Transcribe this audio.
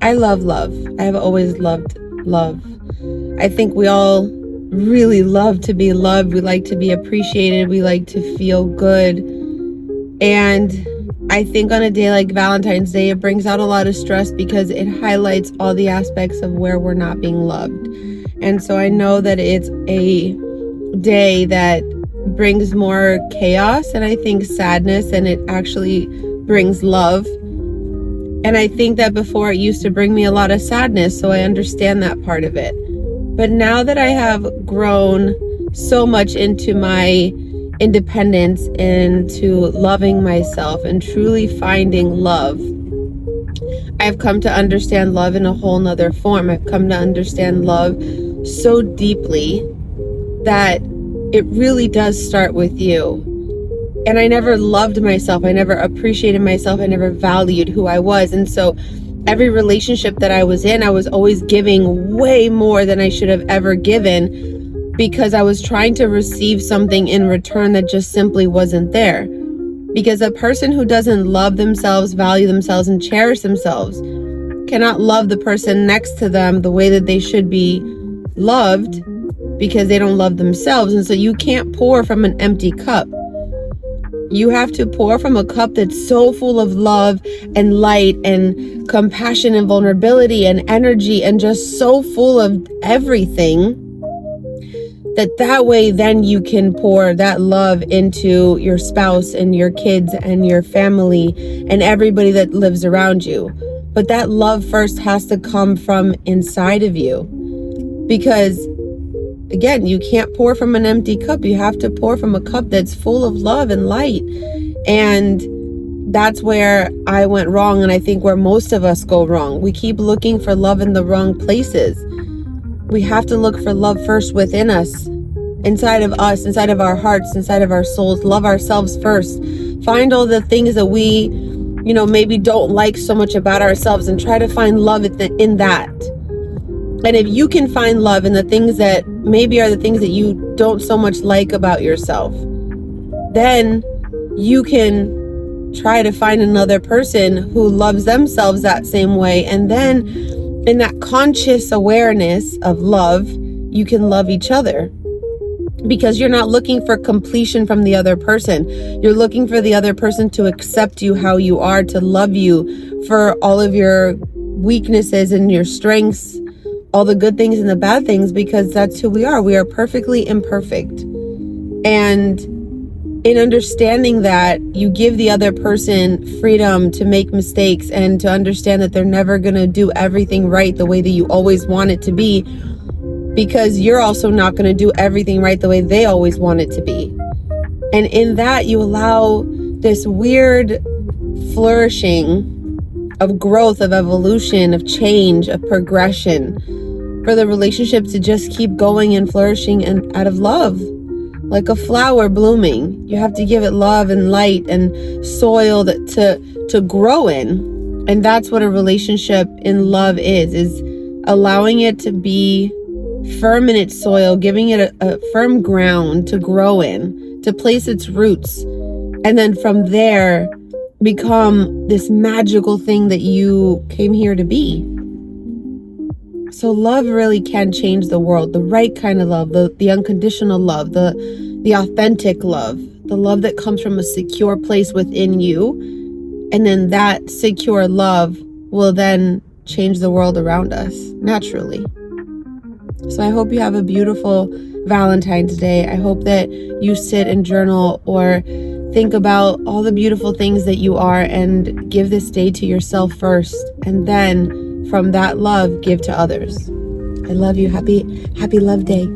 I love love. I have always loved love. I think we all really love to be loved. We like to be appreciated. We like to feel good. And I think on a day like Valentine's Day, it brings out a lot of stress because it highlights all the aspects of where we're not being loved. And so I know that it's a day that brings more chaos and I think sadness, and it actually brings love. And I think that before it used to bring me a lot of sadness, so I understand that part of it. But now that I have grown so much into my independence, into loving myself and truly finding love, I've come to understand love in a whole nother form. I've come to understand love so deeply that it really does start with you. And I never loved myself. I never appreciated myself. I never valued who I was. And so every relationship that I was in, I was always giving way more than I should have ever given, because I was trying to receive something in return that just simply wasn't there. Because a person who doesn't love themselves, value themselves, and cherish themselves cannot love the person next to them the way that they should be loved, because they don't love themselves. And so you can't pour from an empty cup. You have to pour from a cup that's so full of love and light and compassion and vulnerability and energy, and just so full of everything, that way then you can pour that love into your spouse and your kids and your family and everybody that lives around you. But that love first has to come from inside of you, because again, you can't pour from an empty cup. You have to pour from a cup that's full of love and light. And that's where I went wrong, and I think where most of us go wrong. We keep looking for love in the wrong places. We have to look for love first within us, inside of our hearts, inside of our souls. Love ourselves first. Find all the things that we, maybe don't like so much about ourselves, and try to find love in that. And if you can find love in the things that maybe are the things that you don't so much like about yourself, then you can try to find another person who loves themselves that same way. And then in that conscious awareness of love, you can love each other, because you're not looking for completion from the other person. You're looking for the other person to accept you how you are, to love you for all of your weaknesses and your strengths, all the good things and the bad things, because that's who we are. We are perfectly imperfect. And in understanding that, you give the other person freedom to make mistakes and to understand that they're never going to do everything right the way that you always want it to be, because you're also not going to do everything right the way they always want it to be. And in that, you allow this weird flourishing of growth, of evolution, of change, of progression, for the relationship to just keep going and flourishing and out of love. Like a flower blooming, you have to give it love and light and soil to grow in. And that's what a relationship in love is allowing it to be firm in its soil, giving it a firm ground to grow in, to place its roots. And then from there, become this magical thing that you came here to be. So love really can change the world. The right kind of love, the unconditional love, the authentic love, the love that comes from a secure place within you. And then that secure love will then change the world around us naturally. So I hope you have a beautiful Valentine's Day. I hope that you sit and journal or think about all the beautiful things that you are, and give this day to yourself first. And then from that love, give to others. I love you. Happy Love Day.